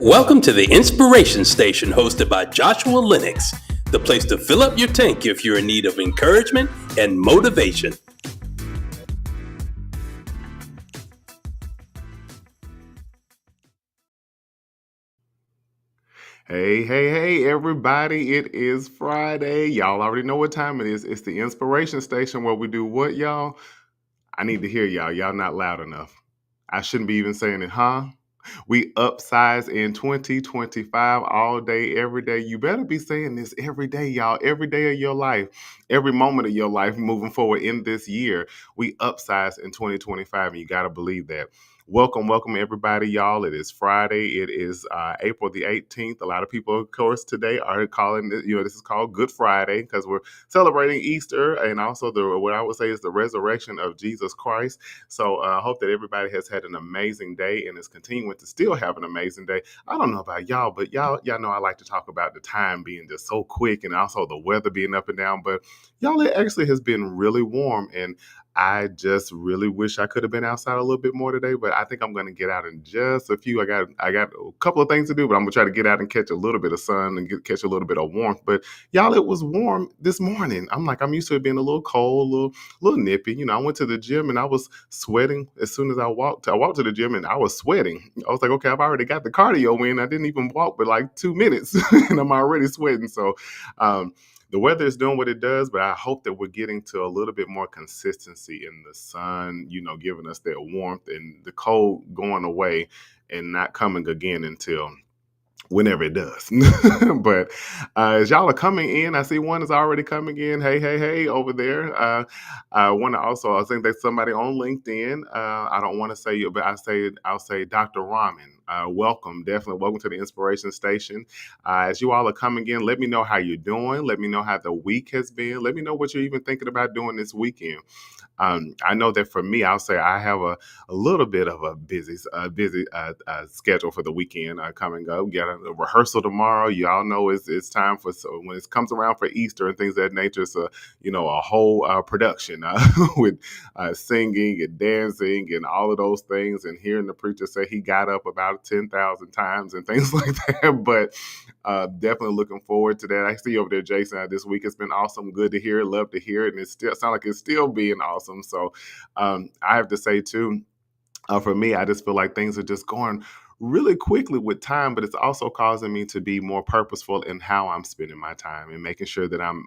Welcome to the Inspiration Station hosted by Joshua Lenox, the place to fill up your tank if you're in need of encouragement and motivation. Hey, everybody. It is Friday. Y'all already know what time it is. It's the Inspiration Station where we do what, y'all? I need to hear y'all. Y'all not loud enough. I shouldn't be even saying it, huh? We upsize in 2025 all day, every day. You better be saying this every day, y'all. Every day of your life, every moment of your life moving forward in this year. We upsize in 2025, and you got to believe that. Welcome, everybody, y'all. It is Friday. It is April the 18th. A lot of people, of course, today are calling it, this is called Good Friday because we're celebrating Easter and also what I would say is the resurrection of Jesus Christ. So I hope that everybody has had an amazing day and is continuing to still have an amazing day. I don't know about y'all, but y'all know I like to talk about the time being just so quick and also the weather being up and down. But y'all, it actually has been really warm, and I just really wish I could have been outside a little bit more today, but I think I'm going to get out in just a few. I got a couple of things to do, but I'm going to try to get out and catch a little bit of sun and catch a little bit of warmth. But y'all, it was warm this morning. I'm used to it being a little cold, a little nippy. I went to the gym and I was sweating as soon as I walked. I walked to the gym and I was sweating. I was like, okay, I've already got the cardio in. I didn't even walk but like 2 minutes and I'm already sweating. So the weather is doing what it does, but I hope that we're getting to a little bit more consistency in the sun, giving us that warmth and the cold going away and not coming again until whenever it does. But as y'all are coming in, I see one is already coming in. Hey, over there. I want to also, I think there's somebody on LinkedIn. I don't want to say you, but I'll say Dr. Ramen. Welcome, definitely welcome to the Inspiration Station. As you all are coming in, let me know how you're doing. Let me know how the week has been. Let me know what you're even thinking about doing this weekend. I know that for me, I'll say I have a little bit of a busy schedule for the weekend coming up. We got a rehearsal tomorrow. Y'all know it's time for, so when it comes around for Easter and things of that nature. It's a whole production with singing and dancing and all of those things. And hearing the preacher say he got up about 10,000 times and things like that. But definitely looking forward to that. I see you over there, Jason. This week it's been awesome. Good to hear. Love to hear it. And it still sounds like it's still being awesome. So I have to say too, for me, I just feel like things are just going really quickly with time, but it's also causing me to be more purposeful in how I'm spending my time and making sure that I'm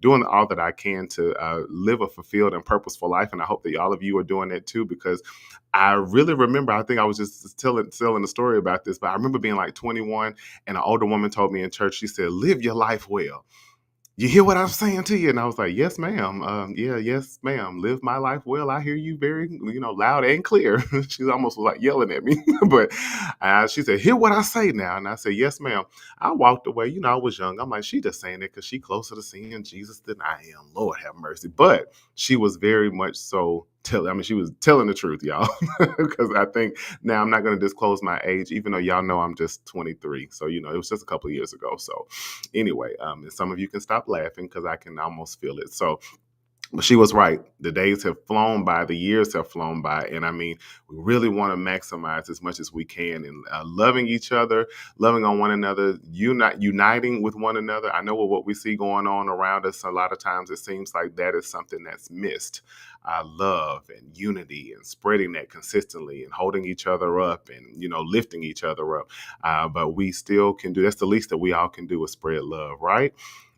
doing all that I can to live a fulfilled and purposeful life. And I hope that all of you are doing that too, because I really remember, I think I was just telling the story about this, but I remember being like 21 and an older woman told me in church, she said, live your life well. You hear what I'm saying to you? And I was like, yes, ma'am. Yeah, yes, ma'am. Live my life well. I hear you very, loud and clear. She's almost like yelling at me. But she said, hear what I say now. And I said, yes, ma'am. I walked away. I was young. I'm like, she just saying it because she closer to seeing Jesus than I am. Lord have mercy. But she was very much so she was telling the truth, y'all. Because I think now I'm not going to disclose my age, even though y'all know I'm just 23. So, it was just a couple of years ago. So anyway, and some of you can stop laughing because I can almost feel it. So, but she was right. The days have flown by, the years have flown by. And I mean, we really want to maximize as much as we can in loving each other, loving on one another, uniting with one another. I know what we see going on around us, a lot of times it seems like that is something that's missed. Love and unity and spreading that consistently and holding each other up and, lifting each other up. But we still can do, that's the least that we all can do is spread love, right?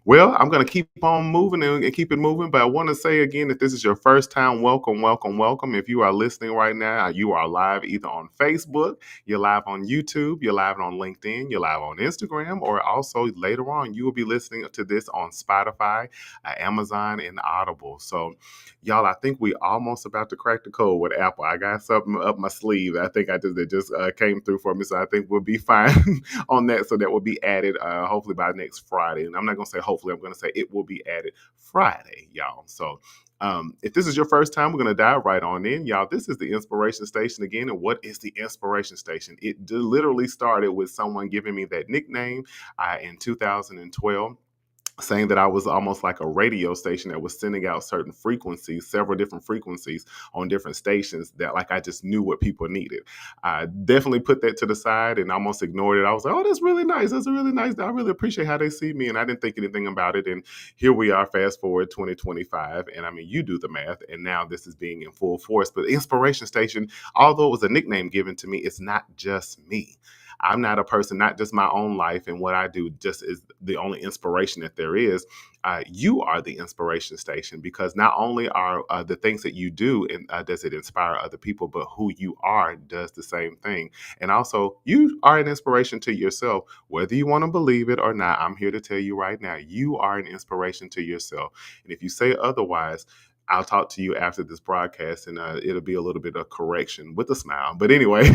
Well, I'm going to keep on moving and keep it moving. But I want to say again, if this is your first time, welcome. If you are listening right now, you are live either on Facebook, you're live on YouTube, you're live on LinkedIn, you're live on Instagram, or also later on, you will be listening to this on Spotify, Amazon, and Audible. So, y'all, I think we almost about to crack the code with Apple. I got something up my sleeve. I think that just came through for me. So I think we'll be fine on that. So that will be added hopefully by next Friday. And I'm not going to say hopefully, I'm going to say it will be added Friday, y'all. So if this is your first time, we're going to dive right on in, y'all. This is the Inspiration Station again. And what is the Inspiration Station? It literally started with someone giving me that nickname in 2012. saying that I was almost like a radio station that was sending out certain frequencies, several different frequencies on different stations that like I just knew what people needed. I definitely put that to the side and almost ignored it. I was like, oh, that's really nice. That's really nice. I really appreciate how they see me. And I didn't think anything about it. And here we are, fast forward 2025. And I mean, you do the math. And now this is being in full force. But Inspiration Station, although it was a nickname given to me, it's not just me. I'm not a person, not just my own life and what I do just is the only inspiration that there is. You are the inspiration station because not only are the things that you do and does it inspire other people, but who you are does the same thing. And also, you are an inspiration to yourself, whether you want to believe it or not. I'm here to tell you right now, you are an inspiration to yourself. And if you say otherwise, I'll talk to you after this broadcast and it'll be a little bit of correction with a smile. But anyway,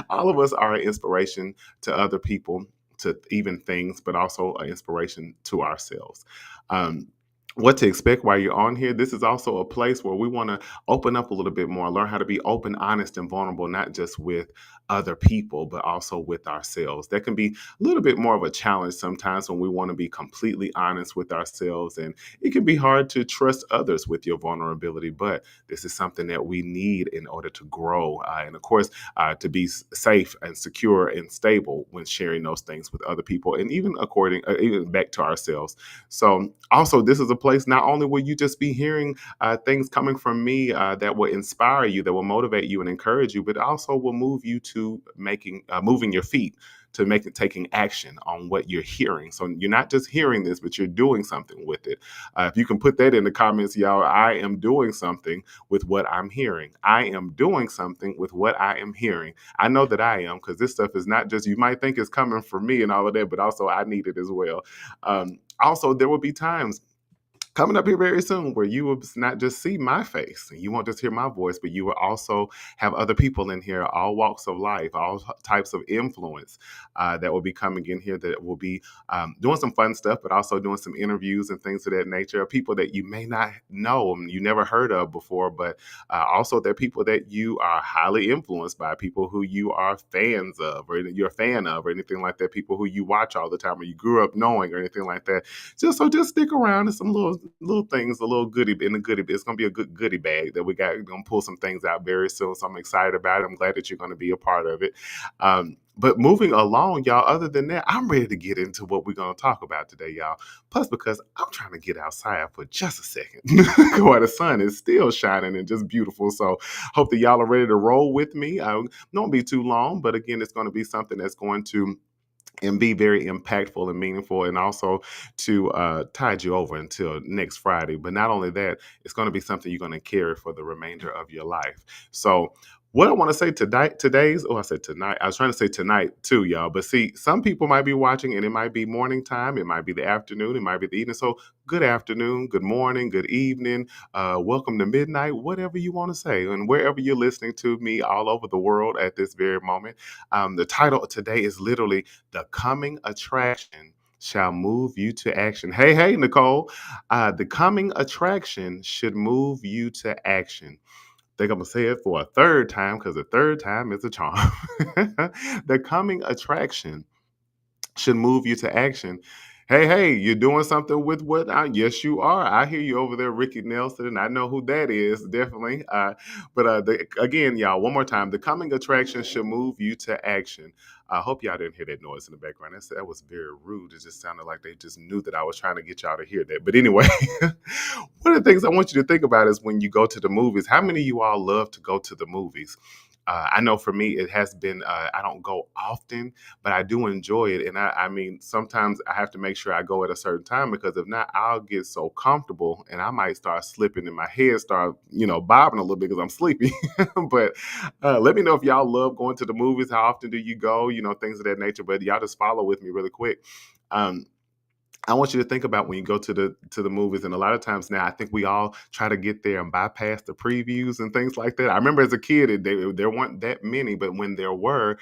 all of us are an inspiration to other people, to even things, but also an inspiration to ourselves. Um, what to expect while you're on here. This is also a place where we want to open up a little bit more, learn how to be open, honest, and vulnerable, not just with other people, but also with ourselves. That can be a little bit more of a challenge sometimes when we want to be completely honest with ourselves. And it can be hard to trust others with your vulnerability, but this is something that we need in order to grow. And of course, to be safe and secure and stable when sharing those things with other people, and even even back to ourselves. So, also, this is a place not only will you just be hearing things coming from me that will inspire you, that will motivate you and encourage you, but also will move you to moving your feet to taking action on what you're hearing. So you're not just hearing this, but you're doing something with it. If you can put that in the comments, y'all, I am doing something with what I'm hearing. I am doing something with what I am hearing. I know that I am, because this stuff is not just, you might think it's coming from me and all of that, but also I need it as well. Also, there will be times coming up here very soon where you will not just see my face and you won't just hear my voice, but you will also have other people in here, all walks of life, all types of influence that will be coming in here, that will be doing some fun stuff, but also doing some interviews and things of that nature. People that you may not know and you never heard of before, but also they're people that you are highly influenced by, people who you are fans of or you're a fan of or anything like that, people who you watch all the time or you grew up knowing or anything like that. Just stick around. And some little things, a little goodie in the goodie. It's gonna be a good goodie bag that we got. We're gonna pull some things out very soon. So I'm excited about it. I'm glad that you're gonna be a part of it. But moving along, y'all, other than that, I'm ready to get into what we're going to talk about today, y'all. Plus, because I'm trying to get outside for just a second where the sun is still shining and just beautiful. So hope that y'all are ready to roll with me. I won't be too long, but again, it's going to be something that's going to and be very impactful and meaningful, and also to tide you over until next Friday. But not only that, it's going to be something you're going to carry for the remainder of your life. So what I want to say I said tonight. I was trying to say tonight too, y'all. But see, some people might be watching and it might be morning time. It might be the afternoon. It might be the evening. So good afternoon, good morning, good evening. Welcome to midnight, whatever you want to say. And wherever you're listening to me all over the world at this very moment, the title of today is literally "The Coming Attraction Shall Move You to Action." Hey, Nicole. The coming attraction should move you to action. Think I'm gonna say it for a third time because the third time is a charm. The coming attraction should move you to action. Hey, you're doing something with what? Yes, you are. I hear you over there, Ricky Nelson, and I know who that is, definitely. Again, y'all, one more time. The coming attraction should move you to action. I hope y'all didn't hear that noise in the background. That was very rude. It just sounded like they just knew that I was trying to get y'all to hear that. But anyway, one of the things I want you to think about is when you go to the movies, how many of you all love to go to the movies? I know for me, it has been, I don't go often, but I do enjoy it. And I mean, sometimes I have to make sure I go at a certain time because if not, I'll get so comfortable and I might start slipping and my head start, bobbing a little bit because I'm sleepy. But let me know if y'all love going to the movies. How often do you go? Things of that nature. But y'all just follow with me really quick. I want you to think about when you go to the movies, and a lot of times now, I think we all try to get there and bypass the previews and things like that. I remember as a kid, there weren't that many, but when there were,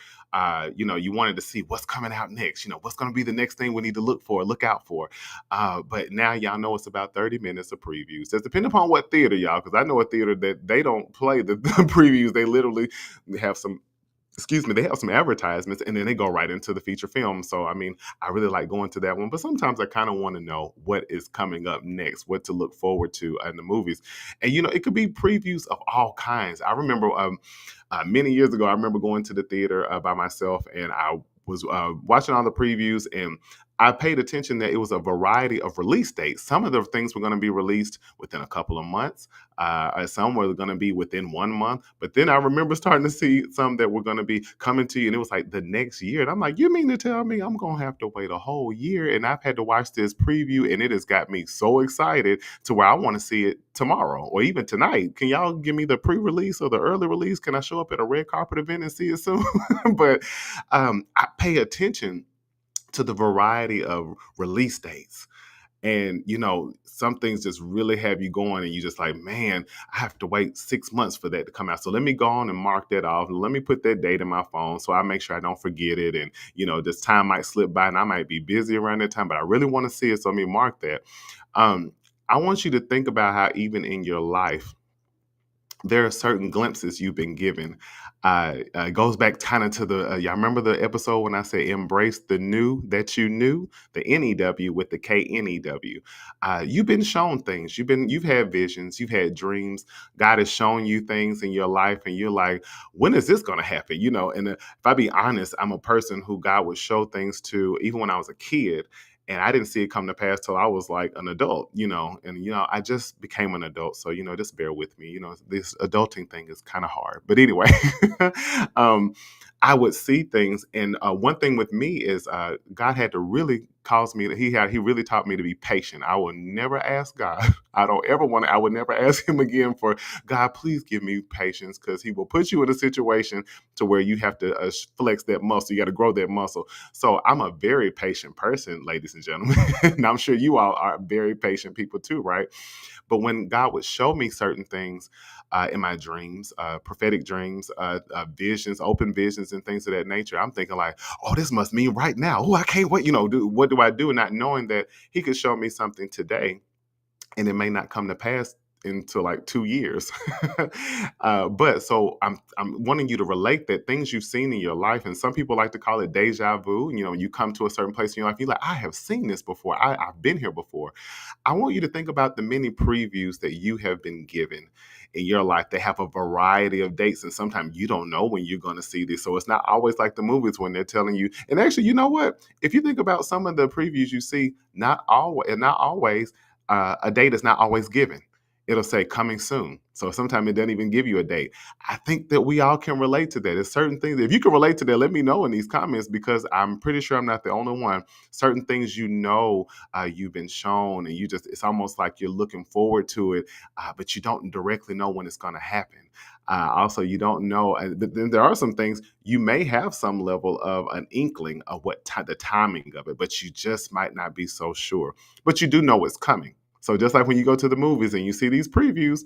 you wanted to see what's coming out next. What's going to be the next thing we need to look out for. But now y'all know it's about 30 minutes of previews. Just depending upon what theater, y'all, because I know a theater that they don't play the previews. They literally have some excuse me, they have some advertisements and then they go right into the feature film. So, I mean, I really like going to that one, but sometimes I kind of want to know what is coming up next, what to look forward to in the movies. And, it could be previews of all kinds. I remember many years ago, I remember going to the theater by myself and I was watching all the previews and I paid attention that it was a variety of release dates. Some of the things were going to be released within a couple of months. Some were going to be within 1 month. But then I remember starting to see some that were going to be coming to you, and it was like the next year. And I'm like, you mean to tell me I'm going to have to wait a whole year? And I've had to watch this preview, and it has got me so excited to where I want to see it tomorrow or even tonight. Can y'all give me the pre-release or the early release? Can I show up at a red carpet event and see it soon? But I pay attention to the variety of release dates. And some things just really have you going, and you just like, man, I have to wait 6 months for that to come out. So let me go on and mark that off. Let me put that date in my phone so I make sure I don't forget it. And this time might slip by, and I might be busy around that time, but I really want to see it. So let me mark that. I want you to think about how even in your life, there are certain glimpses you've been given. It goes back kind of to y'all remember the episode when I said embrace the new that you knew, the NEW with the KNEW. You've been shown things. You've had visions. You've had dreams. God has shown you things in your life, and you're like, when is this going to happen? And if I be honest, I'm a person who God would show things to even when I was a kid. And I didn't see it come to pass till I was like an adult, and I just became an adult. So, just bear with me. This adulting thing is kind of hard. But anyway, I would see things. And one thing with me is God had to really cause me he really taught me to be patient. I will never ask God. I would never ask him again for God, please give me patience, because he will put you in a situation to where you have to flex that muscle. You got to grow that muscle. So I'm a very patient person, ladies and gentlemen. And I'm sure you all are very patient people too, right? But when God would show me certain things in my dreams, prophetic dreams, visions, open visions, and things of that nature, I'm thinking like, oh, this must mean right now. Oh, I can't wait. What do I do? Not knowing that he could show me something today and it may not come to pass into like 2 years. But so I'm wanting you to relate that things you've seen in your life, and some people like to call it deja vu. You come to a certain place in your life, you're like, I have seen this before. I've been here before. I want you to think about the many previews that you have been given in your life. They have a variety of dates, and sometimes you don't know when you're going to see this. So it's not always like the movies when they're telling you. And actually, you know what? If you think about some of the previews you see, not always, a date is not always given. It'll say coming soon. So sometimes it doesn't even give you a date. I think that we all can relate to that. There's certain things. If you can relate to that, let me know in these comments, because I'm pretty sure I'm not the only one. Certain things you've been shown, and it's almost like you're looking forward to it, but you don't directly know when it's going to happen. Also, you don't know. But then there are some things you may have some level of an inkling of the timing of it, but you just might not be so sure. But you do know it's coming. So just like when you go to the movies and you see these previews,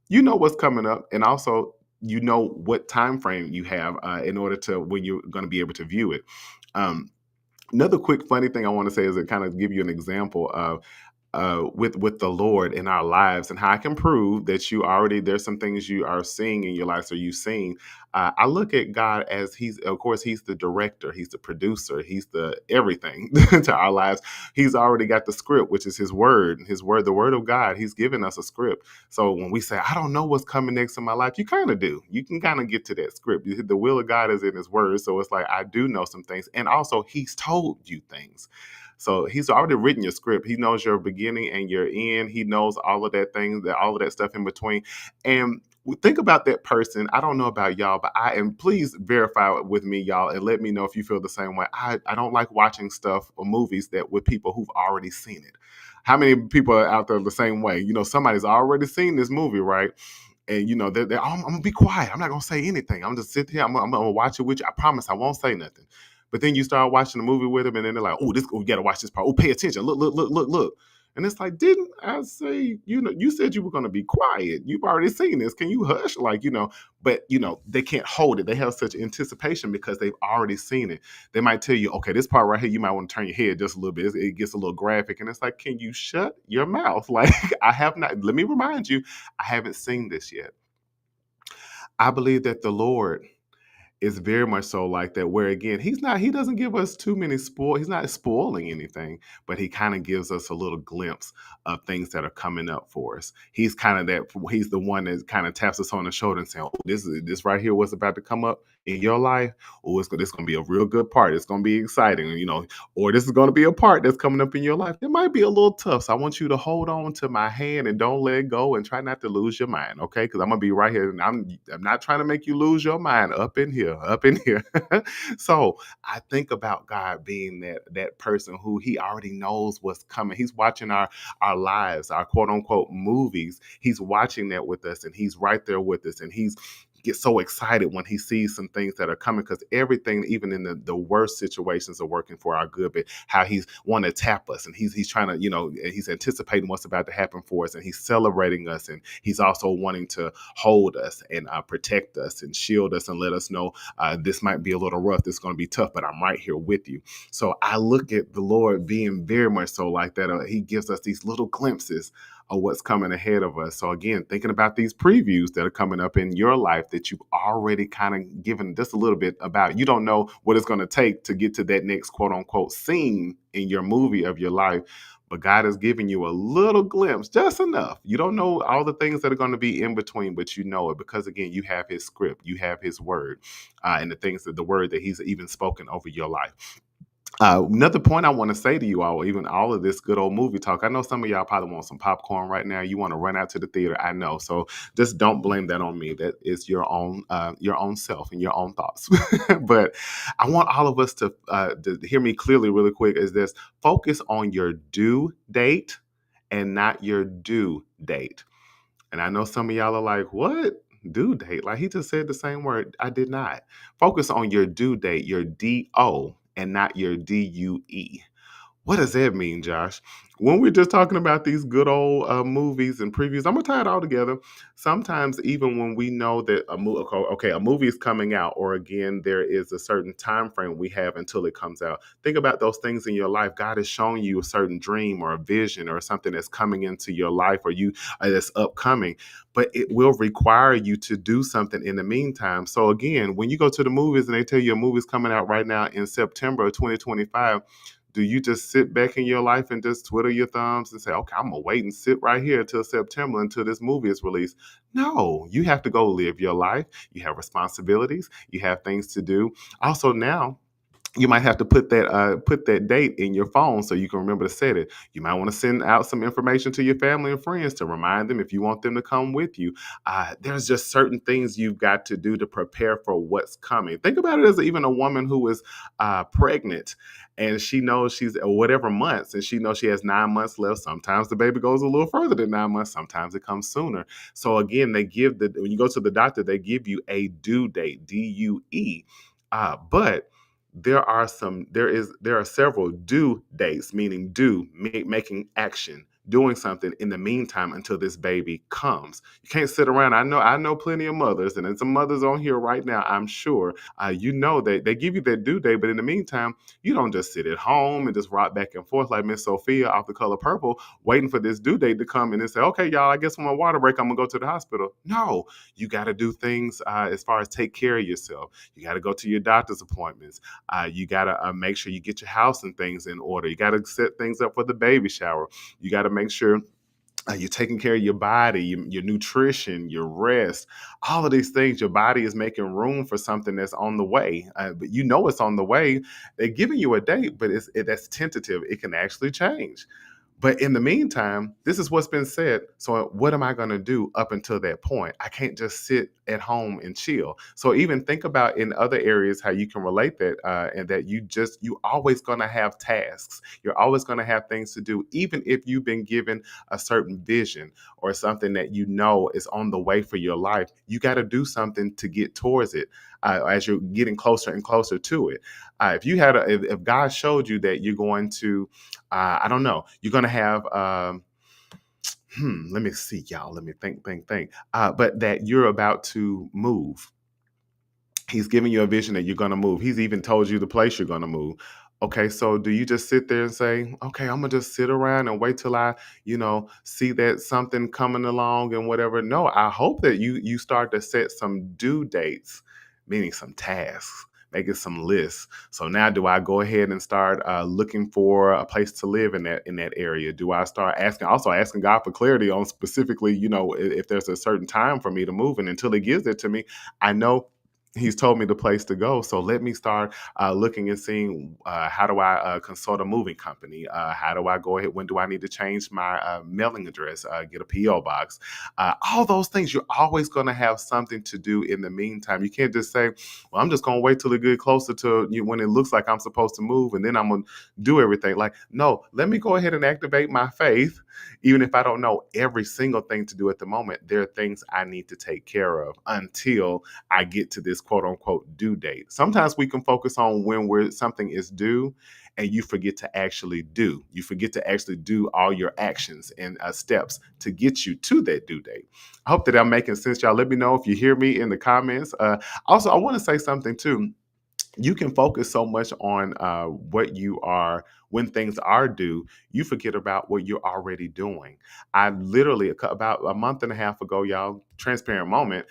you know what's coming up, and also you know what time frame you have in order to when you're going to be able to view it. Another quick funny thing I want to say is to kind of give you an example of with the Lord in our lives, and how I can prove that there's some things you are seeing in your life, or you've seen. I look at God as he's the director, he's the producer, he's the everything to our lives. He's already got the script, which is his word, the word of God. He's given us a script. So when we say, I don't know what's coming next in my life, you kind of do. You can kind of get to that script. The will of God is in his word. So it's like, I do know some things. And also he's told you things. So he's already written your script. He knows your beginning and your end. He knows all of all of that stuff in between. And think about that person. I don't know about y'all, but please verify it with me, y'all, and let me know if you feel the same way. I don't like watching stuff or movies with people who've already seen it. How many people are out there the same way? Somebody's already seen this movie, right? And I'm gonna be quiet. I'm not gonna say anything. I'm just sit here. I'm gonna watch it with you. I promise I won't say nothing. But then you start watching the movie with them, and then they're like, we gotta watch this part. Oh, pay attention. Look, look, look, look, look. And it's like, didn't I say, you said you were gonna be quiet. You've already seen this. Can you hush? But they can't hold it. They have such anticipation because they've already seen it. They might tell you, okay, this part right here, you might want to turn your head just a little bit. It gets a little graphic. And it's like, can you shut your mouth? Like, I have not, let me remind you, I haven't seen this yet. I believe that the Lord It's very much so like that, where again, he doesn't give us too many he's not spoiling anything, but he kind of gives us a little glimpse of things that are coming up for us. He's the one that kind of taps us on the shoulder and saying, oh, this right here, what's about to come up in your life. Oh, this going to be a real good part. It's going to be exciting, or this is going to be a part that's coming up in your life. It might be a little tough. So I want you to hold on to my hand and don't let go and try not to lose your mind. Okay. Because I'm going to be right here and I'm not trying to make you lose your mind up in here, up in here. So I think about God being that person who he already knows what's coming. He's watching our lives, our quote unquote movies. He's watching that with us and he's right there with us. And he's gets so excited when he sees some things that are coming because everything, even in the worst situations, are working for our good. But how he's want to tap us and he's trying to, he's anticipating what's about to happen for us and he's celebrating us and he's also wanting to hold us and protect us and shield us and let us know this might be a little rough. This is going to be tough, but I'm right here with you. So I look at the Lord being very much so like that. He gives us these little glimpses of what's coming ahead of us. So again, thinking about these previews that are coming up in your life that you've already kind of given just a little bit about. You don't know what it's going to take to get to that next quote unquote scene in your movie of your life. But God has given you a little glimpse, just enough. You don't know all the things that are going to be in between, but you know it because, again, you have his script, you have his word, and the word that he's even spoken over your life. Another point I want to say to you all, even all of this good old movie talk, I know some of y'all probably want some popcorn right now. You want to run out to the theater. I know. So just don't blame that on me. That is your own self and your own thoughts. But I want all of us to hear me clearly really quick is this: focus on your due date and not your due date. And I know some of y'all are like, what? Due date? Like he just said the same word. I did not. Focus on your due date, your DO, and not your DUE. What does that mean, Josh? When we're just talking about these good old movies and previews, I'm gonna tie it all together. Sometimes, even when we know that a movie is coming out, or again, there is a certain time frame we have until it comes out. Think about those things in your life. God has shown you a certain dream or a vision or something that's coming into your life, or you that's upcoming. But it will require you to do something in the meantime. So again, when you go to the movies and they tell you a movie's coming out right now in September of 2025. Do you just sit back in your life and just twiddle your thumbs and say, okay, I'm going to wait and sit right here until September until this movie is released? No, you have to go live your life. You have responsibilities. You have things to do. Also now, you might have to put that date in your phone so you can remember to set it. You might want to send out some information to your family and friends to remind them if you want them to come with you. There's just certain things you've got to do to prepare for what's coming. Think about it as even a woman who is pregnant and she knows she's whatever months and she knows she has 9 months left. Sometimes the baby goes a little further than 9 months. Sometimes it comes sooner. So again, when you go to the doctor, they give you a due date, DUE. But there are several due dates, meaning making action, doing something in the meantime until this baby comes. You can't sit around. I know plenty of mothers, and there's some mothers on here right now, I'm sure. That they give you that due date, but in the meantime, you don't just sit at home and just rock back and forth like Miss Sophia off The Color Purple, waiting for this due date to come and then say, okay, y'all, I guess on my water break, I'm gonna go to the hospital. No, you got to do things as far as take care of yourself. You got to go to your doctor's appointments. You got to make sure you get your house and things in order. You got to set things up for the baby shower. You got to make sure you're taking care of your body, your nutrition, your rest, all of these things. Your body is making room for something that's on the way. But it's on the way. They're giving you a date, but that's tentative. It can actually change. But in the meantime, this is what's been said. So what am I going to do up until that point? I can't just sit at home and chill. So even think about in other areas how you can relate that and that you always going to have tasks. You're always going to have things to do, even if you've been given a certain vision or something that you know is on the way for your life. You got to do something to get towards it as you're getting closer and closer to it. If God showed you that you're going to I don't know. You're going to have, let me see, y'all. Let me think. But that you're about to move. He's giving you a vision that you're going to move. He's even told you the place you're going to move. Okay, so do you just sit there and say, okay, I'm going to just sit around and wait till I, see that something coming along and whatever? No, I hope that you start to set some due dates meaning some tasks, making some lists. So now, do I go ahead and start looking for a place to live in that area? Do I start asking God for clarity on specifically, if there's a certain time for me to move? And until He gives it to me, I know He's told me the place to go. So let me start looking and seeing how do I consult a moving company? How do I go ahead? When do I need to change my mailing address? Get a PO box? All those things. You're always going to have something to do in the meantime. You can't just say, "Well, I'm just going to wait till it get closer to when it looks like I'm supposed to move, and then I'm going to do everything." Like, no, let me go ahead and activate my faith, even if I don't know every single thing to do at the moment. There are things I need to take care of until I get to this quote unquote due date. Sometimes we can focus on when something is due, and you forget to actually do. You forget to actually do all your actions and steps to get you to that due date. I hope that I'm making sense, y'all. Let me know if you hear me in the comments. Also, I want to say something too. You can focus so much on what you are when things are due, you forget about what you're already doing. I literally about a month and a half ago, y'all, transparent moment,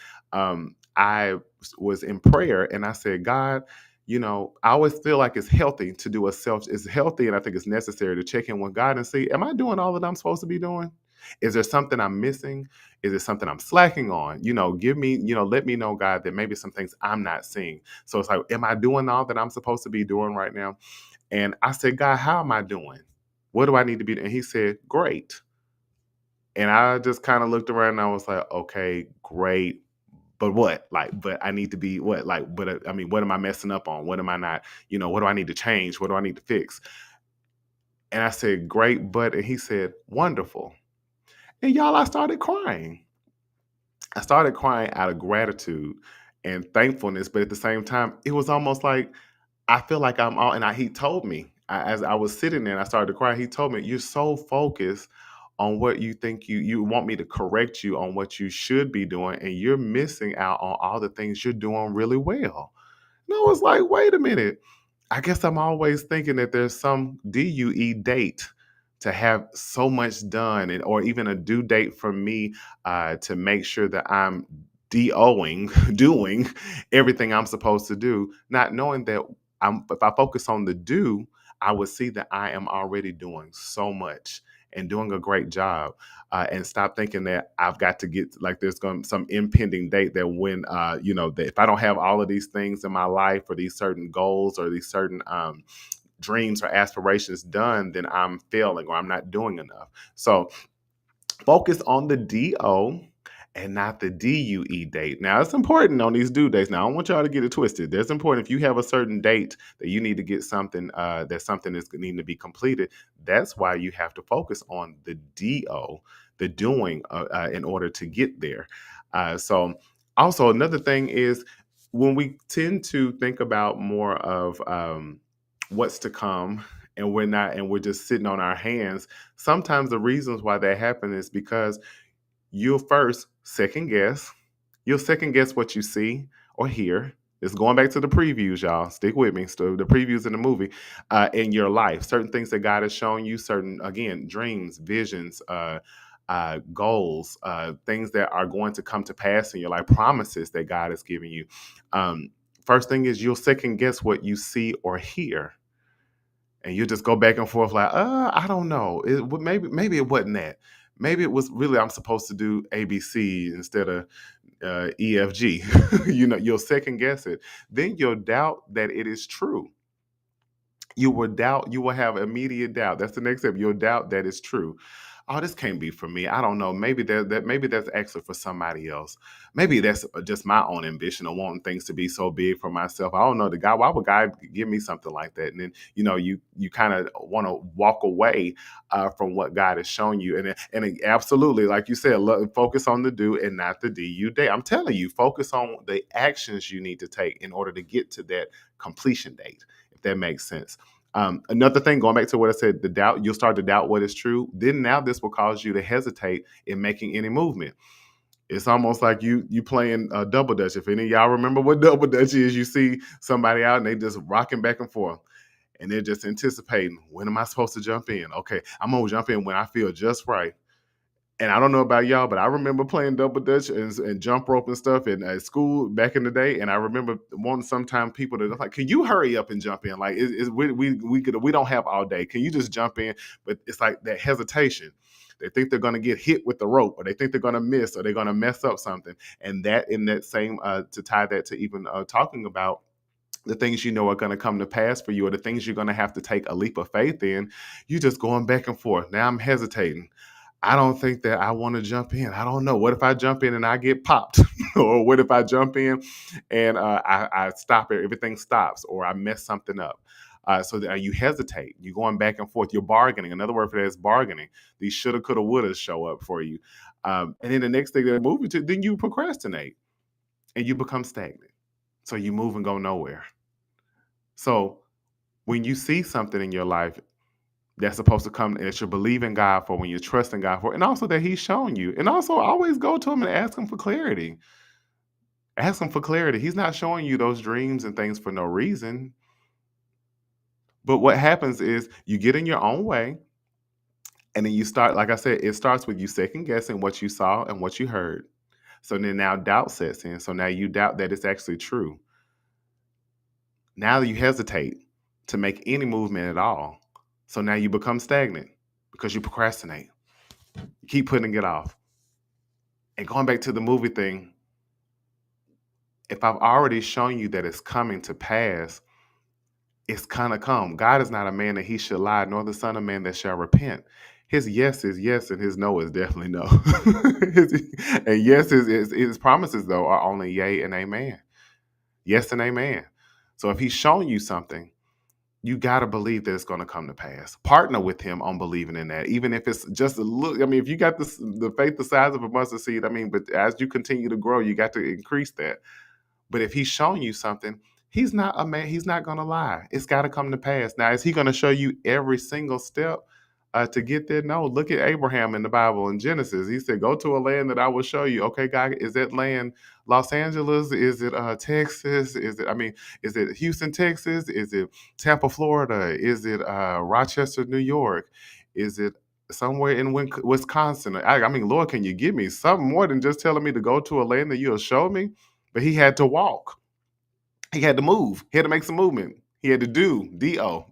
I was in prayer and I said, God, I always feel like it's healthy to do it's healthy, and I think it's necessary to check in with God and see, am I doing all that I'm supposed to be doing? Is there something I'm missing? Is there something I'm slacking on? Give me, let me know, God, that maybe some things I'm not seeing. So it's like, am I doing all that I'm supposed to be doing right now? And I said, God, how am I doing? What do I need to be? And He said, great. And I just kind of looked around and I was like, okay, great. But what? Like, but I need to be what? Like, but I mean, what am I messing up on? What am I not? What do I need to change? What do I need to fix? And I said, great, but, and He said, wonderful. And y'all, I started crying. I started crying out of gratitude and thankfulness, but at the same time, it was almost like I feel like I'm all. And he told me as I was sitting there, and I started to cry. He told me, "You're so focused on what you think you want me to correct you on what you should be doing, and you're missing out on all the things you're doing really well." And I was like, "Wait a minute." I guess I'm always thinking that there's some DUE date to have so much done, or even a due date for me to make sure that I'm DOing, doing everything I'm supposed to do, not knowing that if I focus on the do, I would see that I am already doing so much and doing a great job, and stop thinking that I've got to get like there's going some impending date that when that if I don't have all of these things in my life or these certain goals or these certain dreams or aspirations done, then I'm failing or I'm not doing enough. So focus on the DO and not the DUE date. Now, it's important on these due dates. Now, I don't want y'all to get it twisted. That's important. If you have a certain date that you need to get something, that something is needing to be completed, that's why you have to focus on the DO, the doing, in order to get there. So, also, another thing is when we tend to think about more of what's to come, and we're just sitting on our hands, sometimes the reasons why that happens is because you'll first second guess. You'll second guess what you see or hear. It's going back to the previews, y'all. Stick with me. So the previews in the movie, in your life, certain things that God has shown you, certain, again, dreams, visions, goals, things that are going to come to pass in your life, promises that God has given you. First thing is you'll second guess what you see or hear, and you just go back and forth like, I don't know. Maybe it wasn't that. Maybe it was really I'm supposed to do ABC instead of EFG. You'll second guess it. Then you'll doubt that it is true. You will doubt. You will have immediate doubt. That's the next step. You'll doubt that it's true. Oh, this can't be for me. I don't know. Maybe maybe that's actually for somebody else. Maybe that's just my own ambition of wanting things to be so big for myself. I don't know. The guy, why would God give me something like that? And then you kind of want to walk away from what God has shown you. And absolutely, like you said, focus on the do and not the DU day. I'm telling you, focus on the actions you need to take in order to get to that completion date, if that makes sense. Another thing, going back to what I said, the doubt, you'll start to doubt what is true. Then now this will cause you to hesitate in making any movement. It's almost like you playing double dutch. If any of y'all remember what double dutch is, you see somebody out and they just rocking back and forth. And they're just anticipating, when am I supposed to jump in? Okay, I'm going to jump in when I feel just right. And I don't know about y'all, but I remember playing double dutch and jump rope and stuff in school back in the day. And I remember wanting sometimes people to like, "Can you hurry up and jump in? Like, we don't have all day. Can you just jump in?" But it's like that hesitation. They think they're going to get hit with the rope, or they think they're going to miss, or they're going to mess up something. And that in that same to tie that to even talking about the things you know are going to come to pass for you, or the things you're going to have to take a leap of faith in, you just going back and forth. Now I'm hesitating. I don't think that I want to jump in. I don't know. What if I jump in and I get popped? Or what if I jump in and I stop it? Everything stops, or I mess something up. So that you hesitate. You're going back and forth. You're bargaining. Another word for that is bargaining. These shoulda, coulda, wouldas show up for you. And then the next thing they move you to, then you procrastinate and you become stagnant. So you move and go nowhere. So when you see something in your life that's supposed to come that you're believing God for, when you're trusting God for, and also that He's showing you, and also always go to Him and ask Him for clarity. Ask Him for clarity. He's not showing you those dreams and things for no reason. But what happens is you get in your own way, and then you start, like I said, it starts with you second guessing what you saw and what you heard. So then now doubt sets in. So now you doubt that it's actually true. Now you hesitate to make any movement at all. So now you become stagnant because you procrastinate. You keep putting it off. And going back to the movie thing, if I've already shown you that it's coming to pass, it's gonna come. God is not a man that he should lie, nor the son of man that shall repent. His yes is yes, and his no is definitely no. And yes, his promises, though, are only yea and amen. Yes and amen. So if he's showing you something, you got to believe that it's going to come to pass. Partner with him on believing in that, even if it's just a little. I mean, if you got the faith the size of a mustard seed, I mean, but as you continue to grow, you got to increase that. But if he's showing you something, he's not a man. He's not going to lie. It's got to come to pass. Now, is he going to show you every single step to get there? No. Look at Abraham in the Bible in Genesis. He said, "Go to a land that I will show you." Okay, God, is that land Los Angeles? Is it Texas? Is it? I mean, is it Houston, Texas? Is it Tampa, Florida? Is it Rochester, New York? Is it somewhere in Wisconsin? I mean, Lord, can you give me something more than just telling me to go to a land that you'll show me? But he had to walk. He had to move. He had to make some movement. He had to do do.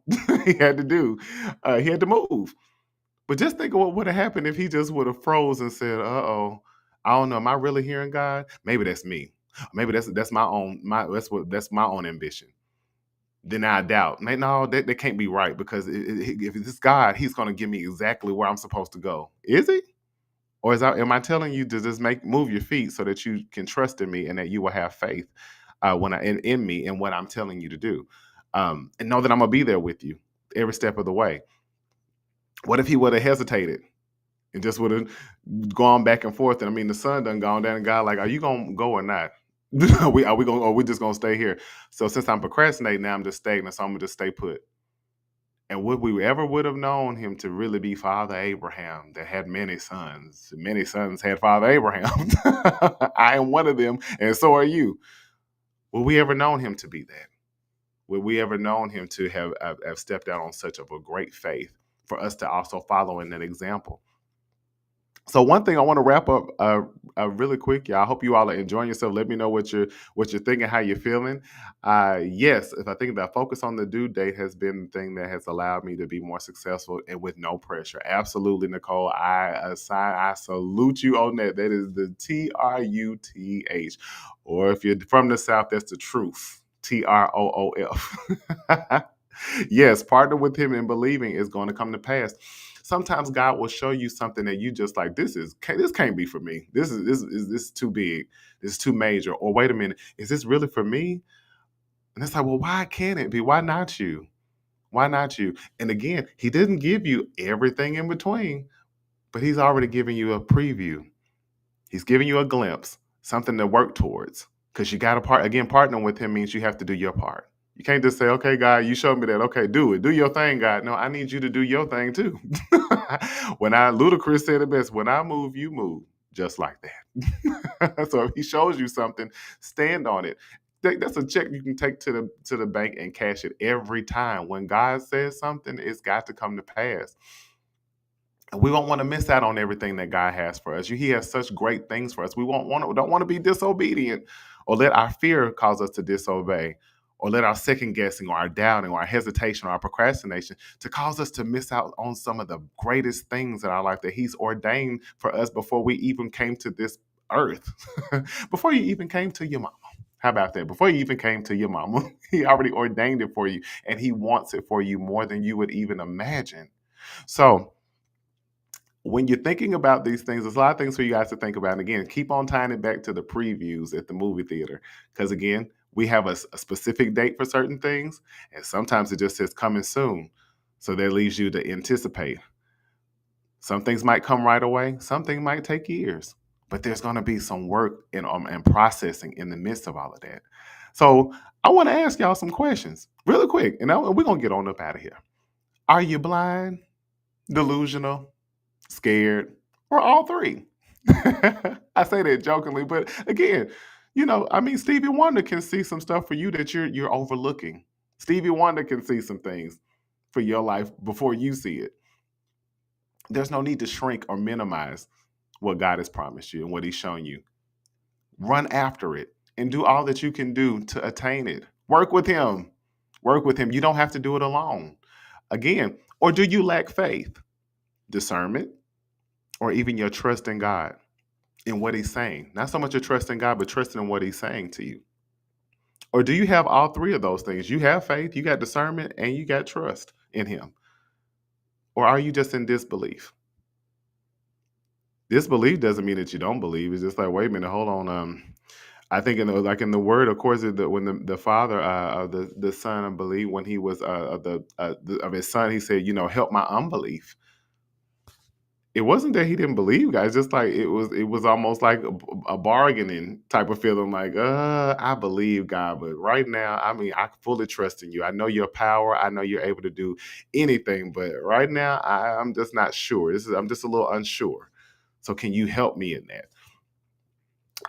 He had to do. He had to move. But just think of what would have happened if he just would have froze and said, "Uh-oh, I don't know. Am I really hearing God? Maybe that's me. Maybe that's my own that's my own ambition." Then I doubt. No, that can't be right, because if it's God, He's going to give me exactly where I'm supposed to go. Is He? Or am I telling you to just move your feet so that you can trust in me and that you will have faith when in me and what I'm telling you to do, and know that I'm gonna be there with you every step of the way. What if he would have hesitated and just would have gone back and forth? And I mean, the sun done gone down, and God like, "Are you gonna go or not? Are we just gonna stay here?" So since I'm procrastinating now, I'm just stagnant. So I'm gonna just stay put. And would have known him to really be Father Abraham that had many sons? Many sons had Father Abraham. I am one of them, and so are you. Would we ever known him to be that? Would we ever known him to have stepped out on such of a great faith for us to also follow in that example? So one thing I want to wrap up really quick, y'all. I hope you all are enjoying yourself. Let me know what you're thinking, how you're feeling. Yes, if I think that focus on the due date has been the thing that has allowed me to be more successful and with no pressure. Absolutely, Nicole. I salute you on that. That is the TRUTH. Or if you're from the South, that's the truth. TROOF. Yes, partner with him in believing is going to come to pass. Sometimes God will show you something that you just like, this can't be for me. This is too big. This is too major. Or wait a minute, is this really for me? And it's like, well, why can't it be? Why not you? Why not you? And again, he didn't give you everything in between, but he's already given you a preview. He's giving you a glimpse, something to work towards. Because you got to partnering with him means you have to do your part. You can't just say, "Okay, God, you showed me that. Okay, do it. Do your thing, God." No, I need you to do your thing too. Ludacris said it best, "When I move, you move." Just like that. So if he shows you something, stand on it. That's a check you can take to the bank and cash it every time. When God says something, it's got to come to pass. And we don't want to miss out on everything that God has for us. He has such great things for us. We don't want to be disobedient or let our fear cause us to disobey or let our second guessing or our doubting or our hesitation or our procrastination to cause us to miss out on some of the greatest things in our life that He's ordained for us before we even came to this earth. Before you even came to your mama. How about that? Before you even came to your mama, He already ordained it for you, and He wants it for you more than you would even imagine. So, when you're thinking about these things, there's a lot of things for you guys to think about. And again, keep on tying it back to the previews at the movie theater. Because again, we have a specific date for certain things, and sometimes it just says coming soon. So that leaves you to anticipate. Some things might come right away, some things might take years, but there's going to be some work and processing in the midst of all of that. So I want to ask y'all some questions really quick, and we're going to get on up out of here. Are you blind, delusional, scared, or all three? I say that jokingly, but again, Stevie Wonder can see some stuff for you that you're overlooking. Stevie Wonder can see some things for your life before you see it. There's no need to shrink or minimize what God has promised you and what He's shown you. Run after it and do all that you can do to attain it. Work with Him. Work with Him. You don't have to do it alone. Again, or do you lack faith, discernment, or even your trust in God, in what He's saying? Not so much your trust in God, but trusting in what He's saying to you. Or do you have all three of those things? You have faith, you got discernment, and you got trust in Him. Or are you just in disbelief? Disbelief doesn't mean that you don't believe. It's just like, wait a minute, hold on. I think in the word, of course, when the father of the son, I believe, when he was of his son, he said, help my unbelief. It wasn't that he didn't believe, guys. Just like it was almost like a bargaining type of feeling. Like, I believe God, but right now, I fully trust in you. I know your power. I know you're able to do anything, but right now, I'm just not sure. I'm just a little unsure. So, can you help me in that?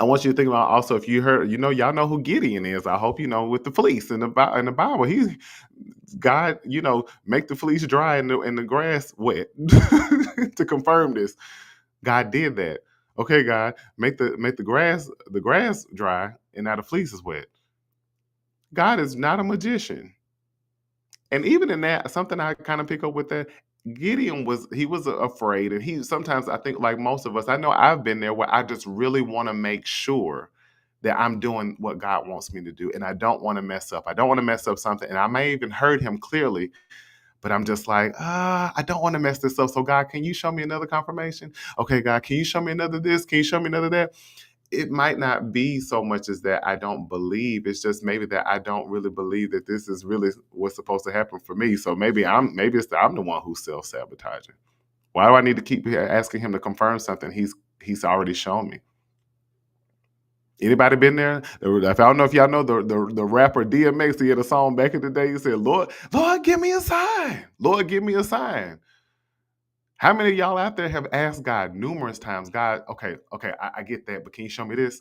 I want you to think about also, if you heard, y'all know who Gideon is. I hope you know, with the fleece in the Bible. God, make the fleece dry and the grass wet to confirm this. God did that. Okay, God, make the grass dry and now the fleece is wet. God is not a magician. And even in that, something I kind of pick up with that, Gideon was afraid, and he sometimes, I think, like most of us, I know I've been there where I just really want to make sure that I'm doing what God wants me to do, and I don't want to mess up. I don't want to mess up something, and I may even heard Him clearly, but I'm just like, I don't want to mess this up. So God, can you show me another confirmation? Okay, God, can you show me another this? Can you show me another that? It might not be so much as that I don't believe. It's just maybe that I don't really believe that this is really what's supposed to happen for me. So maybe I'm the one who's self-sabotaging. Why do I need to keep asking Him to confirm something He's already shown me? Anybody been there? I don't know if y'all know the rapper DMX. He had a song back in the day. He said, Lord, give me a sign. Lord, give me a sign. How many of y'all out there have asked God numerous times, God, okay, I get that, but can you show me this?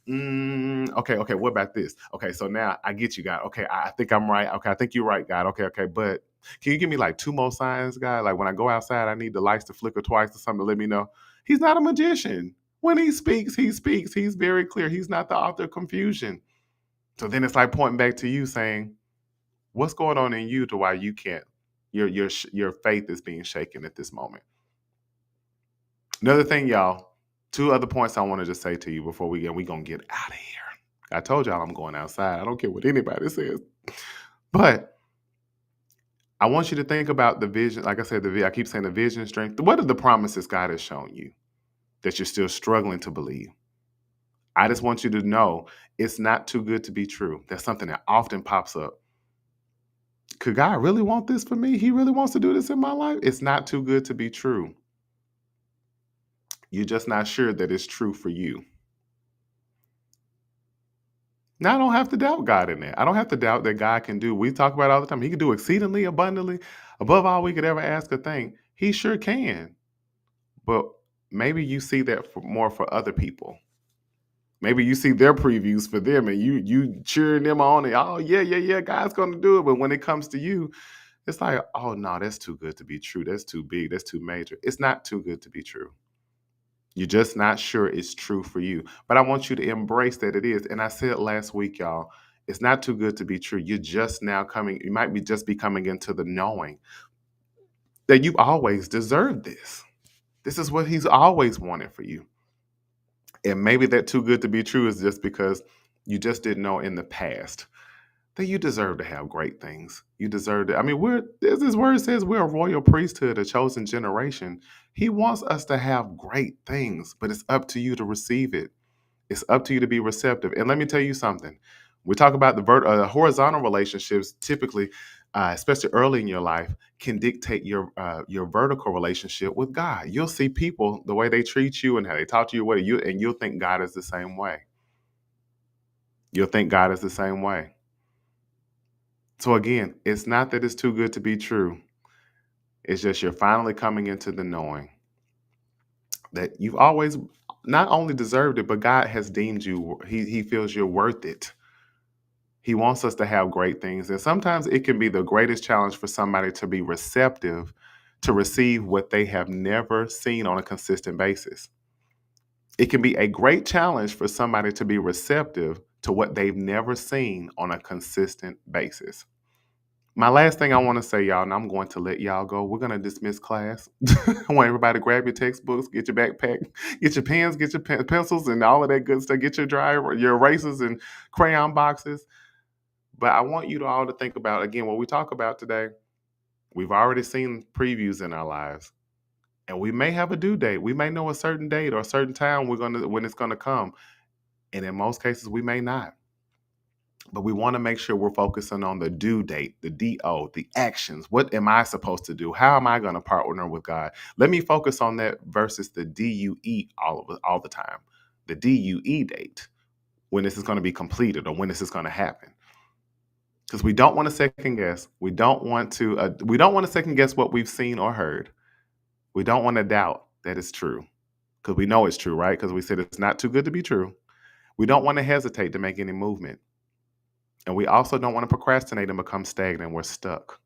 Okay, what about this? Okay, so now I get you, God. Okay, I think I'm right. Okay, I think you're right, God. Okay, but can you give me like 2 more signs, God? Like when I go outside, I need the lights to flicker twice or something to let me know. He's not a magician. When He speaks, He speaks. He's very clear. He's not the author of confusion. So then it's like pointing back to you saying, what's going on in you to why you can't? Your faith is being shaken at this moment. Another thing, y'all, 2 other points I want to just say to you before we're going to get out of here. I told y'all I'm going outside. I don't care what anybody says. But I want you to think about the vision. Like I said, I keep saying the vision, strength. What are the promises God has shown you that you're still struggling to believe? I just want you to know it's not too good to be true. That's something that often pops up. Could God really want this for me? He really wants to do this in my life? It's not too good to be true. You're just not sure that it's true for you. Now, I don't have to doubt God in that. I don't have to doubt that God can do. We talk about it all the time. He can do exceedingly abundantly, above all we could ever ask or think. He sure can. But maybe you see that more for other people. Maybe you see their previews for them and you cheering them on and, oh, yeah, God's going to do it. But when it comes to you, It's like, oh no, that's too good to be true. That's too big. That's too major. It's not too good to be true. You're just not sure it's true for you. But I want you to embrace that it is. And I said last week, y'all, it's not too good to be true. You're just now coming, you might be just be coming into the knowing that you've always deserved this. This is what he's always wanted for you. And maybe that too good to be true is just because you just didn't know in the past that you deserve to have great things. You deserve to. I mean, as this word says, we're a royal priesthood, a chosen generation. He wants us to have great things, but it's up to you to receive it. It's up to you to be receptive. And let me tell you something. We talk about the horizontal relationships. Typically, especially early in your life, can dictate your vertical relationship with God. You'll see people the way they treat you and how they talk to you, and you'll think God is the same way. You'll think God is the same way. So again, it's not that it's too good to be true. It's just you're finally coming into the knowing that you've always not only deserved it, but God has deemed you, he feels you're worth it. He wants us to have great things. And sometimes it can be the greatest challenge for somebody to be receptive to receive what they have never seen on a consistent basis. It can be a great challenge for somebody to be receptive to what they've never seen on a consistent basis. My last thing I want to say, y'all, and I'm going to let y'all go. We're going to dismiss class. I want everybody to grab your textbooks, get your backpack, get your pens, get your pencils, and all of that good stuff. Get your erasers and crayon boxes. But I want you to all to think about, again, what we talk about today. We've already seen previews in our lives. And we may have a due date. We may know a certain date or a certain time when it's going to come. And in most cases, we may not. But we want to make sure we're focusing on the due date, the DO, the actions. What am I supposed to do? How am I going to partner with God? Let me focus on that versus the DUE all the time. The DUE date, when this is going to be completed or when this is going to happen. Because we don't want to second guess. We don't want to second guess what we've seen or heard. We don't want to doubt that it's true. Because we know it's true, right? Because we said it's not too good to be true. We don't want to hesitate to make any movement. And we also don't want to procrastinate and become stagnant. We're stuck.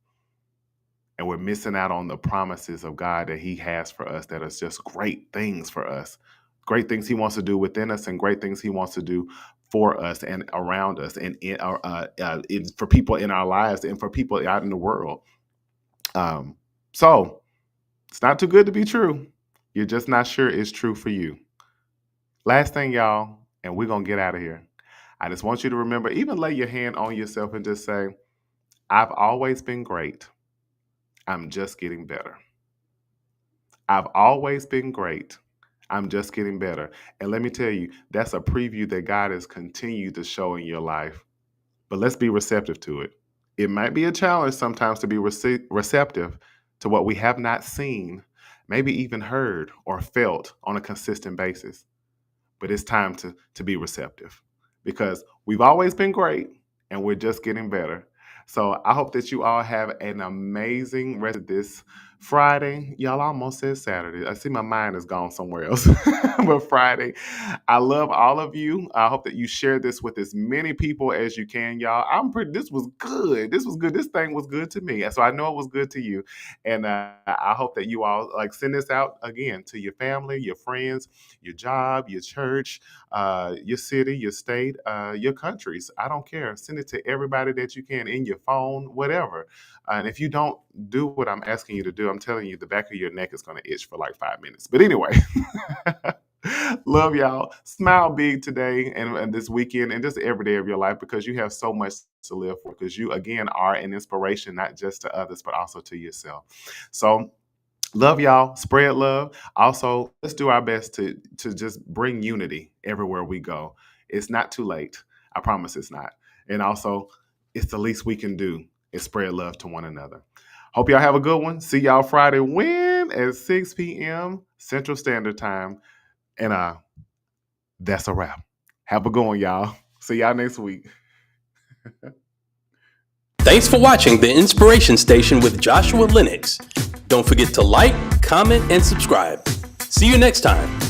And we're missing out on the promises of God that he has for us that are just great things for us. Great things he wants to do within us and great things he wants to do for us and around us and for people in our lives and for people out in the world. So it's not too good to be true. You're just not sure it's true for you. Last thing, y'all, and we're going to get out of here. I just want you to remember, even lay your hand on yourself and just say, I've always been great. I'm just getting better. I've always been great. I'm just getting better. And let me tell you, that's a preview that God has continued to show in your life. But let's be receptive to it. It might be a challenge sometimes to be receptive to what we have not seen, maybe even heard or felt on a consistent basis. But it's time to be receptive because we've always been great and we're just getting better. So I hope that you all have an amazing rest of this Friday. Y'all almost said Saturday. I see my mind has gone somewhere else. But Friday, I love all of you. I hope that you share this with as many people as you can, y'all. This was good. This was good. This thing was good to me. So I know it was good to you. And I hope that you all send this out again to your family, your friends, your job, your church, your city, your state, your countries. I don't care. Send it to everybody that you can in your phone, whatever. And if you don't do what I'm asking you to do, I'm telling you, the back of your neck is going to itch for like 5 minutes. But anyway, love y'all. Smile big today and this weekend and just every day of your life because you have so much to live for because you, again, are an inspiration, not just to others, but also to yourself. So love y'all. Spread love. Also, let's do our best to just bring unity everywhere we go. It's not too late. I promise it's not. And also, it's the least we can do is spread love to one another. Hope y'all have a good one. See y'all Friday at 6 p.m. Central Standard Time. And that's a wrap. Have a good one, y'all. See y'all next week. Thanks for watching The Inspiration Station with Joshua Lenox. Don't forget to like, comment, and subscribe. See you next time.